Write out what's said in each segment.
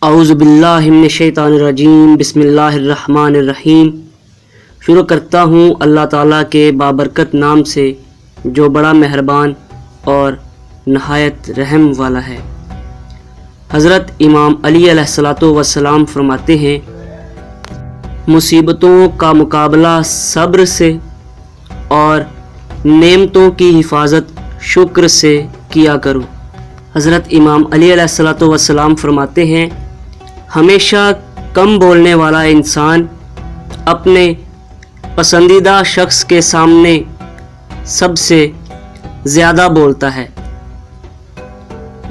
اعوذ باللہ من الشیطان الرجیم، بسم اللہ الرحمن الرحیم۔ شروع کرتا ہوں اللہ تعالیٰ کے بابرکت نام سے جو بڑا مہربان اور نہایت رحم والا ہے۔ حضرت امام علی علیہ الصلوۃ والسلام فرماتے ہیں، مصیبتوں کا مقابلہ صبر سے اور نعمتوں کی حفاظت شکر سے کیا کرو۔ حضرت امام علی علیہ الصلوۃ والسلام فرماتے ہیں، ہمیشہ کم بولنے والا انسان اپنے پسندیدہ شخص کے سامنے سب سے زیادہ بولتا ہے۔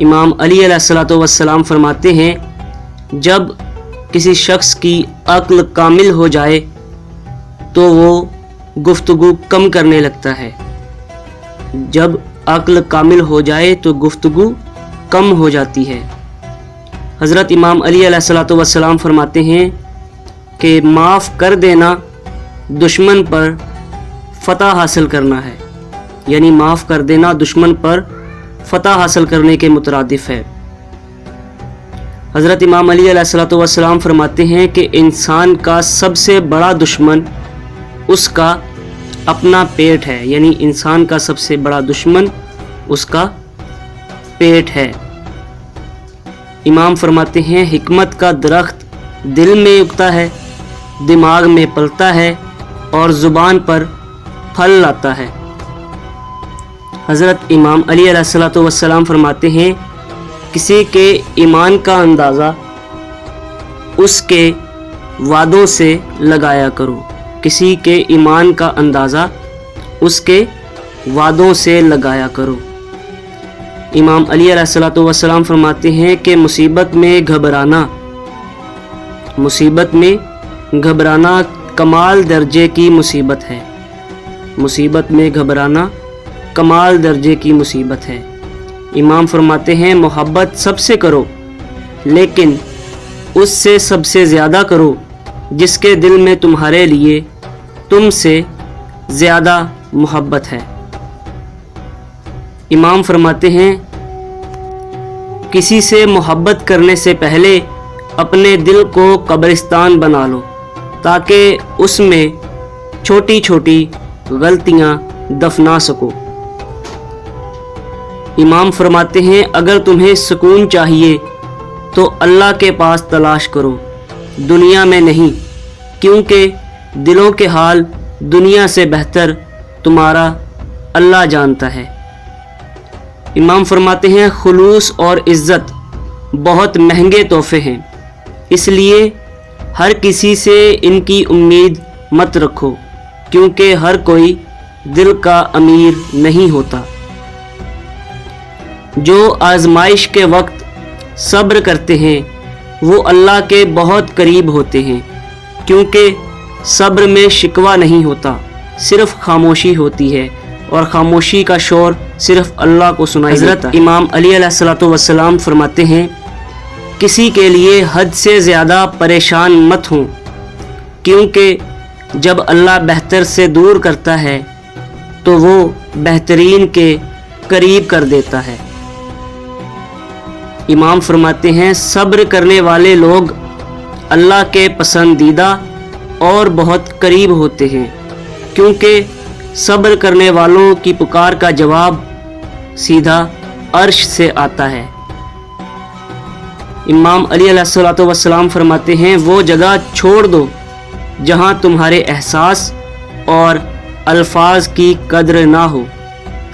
امام علی علیہ الصلوۃ والسلام فرماتے ہیں، جب کسی شخص کی عقل کامل ہو جائے تو وہ گفتگو کم کرنے لگتا ہے۔ جب عقل کامل ہو جائے تو گفتگو کم ہو جاتی ہے۔ حضرت امام علی علیہ الصلوۃ والسلام فرماتے ہیں کہ معاف کر دینا دشمن پر فتح حاصل کرنا ہے، یعنی معاف کر دینا دشمن پر فتح حاصل کرنے کے مترادف ہے۔ حضرت امام علی علیہ الصلوۃ والسلام فرماتے ہیں کہ انسان کا سب سے بڑا دشمن اس کا اپنا پیٹ ہے، یعنی انسان کا سب سے بڑا دشمن اس کا پیٹ ہے۔ امام فرماتے ہیں، حکمت کا درخت دل میں اگتا ہے، دماغ میں پلتا ہے اور زبان پر پھل لاتا ہے۔ حضرت امام علی علیہ الصلوۃ والسلام فرماتے ہیں، کسی کے ایمان کا اندازہ اس کے وعدوں سے لگایا کرو۔ کسی کے ایمان کا اندازہ اس کے وعدوں سے لگایا کرو۔ امام علی علیہ الصلوۃ والسلام فرماتے ہیں کہ مصیبت میں گھبرانا کمال درجے کی مصیبت ہے۔ مصیبت میں گھبرانا کمال درجے کی مصیبت ہے۔ امام فرماتے ہیں، محبت سب سے کرو لیکن اس سے سب سے زیادہ کرو جس کے دل میں تمہارے لیے تم سے زیادہ محبت ہے۔ امام فرماتے ہیں، کسی سے محبت کرنے سے پہلے اپنے دل کو قبرستان بنا لو تاکہ اس میں چھوٹی چھوٹی غلطیاں دفنا سکو۔ امام فرماتے ہیں، اگر تمہیں سکون چاہیے تو اللہ کے پاس تلاش کرو، دنیا میں نہیں، کیونکہ دلوں کے حال دنیا سے بہتر تمہارا اللہ جانتا ہے۔ امام فرماتے ہیں، خلوص اور عزت بہت مہنگے تحفے ہیں، اس لیے ہر کسی سے ان کی امید مت رکھو، کیونکہ ہر کوئی دل کا امیر نہیں ہوتا۔ جو آزمائش کے وقت صبر کرتے ہیں وہ اللہ کے بہت قریب ہوتے ہیں، کیونکہ صبر میں شکوہ نہیں ہوتا، صرف خاموشی ہوتی ہے اور خاموشی کا شور صرف اللہ کو سنائی دیتا ہے۔ حضرت امام علی علیہ الصلوۃ والسلام فرماتے ہیں، کسی کے لیے حد سے زیادہ پریشان مت ہوں، کیونکہ جب اللہ بہتر سے دور کرتا ہے تو وہ بہترین کے قریب کر دیتا ہے۔ امام فرماتے ہیں، صبر کرنے والے لوگ اللہ کے پسندیدہ اور بہت قریب ہوتے ہیں، کیونکہ صبر کرنے والوں کی پکار کا جواب سیدھا عرش سے آتا ہے۔ امام علی علیہ الصلوۃ والسلام فرماتے ہیں، وہ جگہ چھوڑ دو جہاں تمہارے احساس اور الفاظ کی قدر نہ ہو،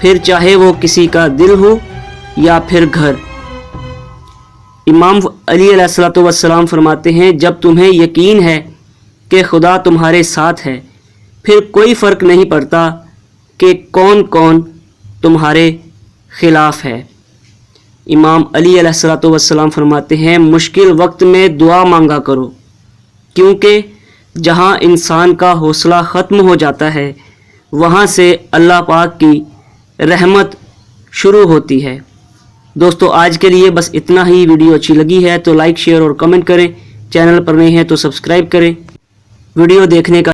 پھر چاہے وہ کسی کا دل ہو یا پھر گھر۔ امام علی علیہ الصلوۃ والسلام فرماتے ہیں، جب تمہیں یقین ہے کہ خدا تمہارے ساتھ ہے، پھر کوئی فرق نہیں پڑتا کہ کون کون تمہارے خلاف ہے۔ امام علی علیہ الصلوۃ والسلام فرماتے ہیں، مشکل وقت میں دعا مانگا کرو، کیونکہ جہاں انسان کا حوصلہ ختم ہو جاتا ہے وہاں سے اللہ پاک کی رحمت شروع ہوتی ہے۔ دوستو، آج کے لیے بس اتنا ہی۔ ویڈیو اچھی لگی ہے تو لائک، شیئر اور کمنٹ کریں، چینل پر نئے ہیں تو سبسکرائب کریں۔ ویڈیو دیکھنے کا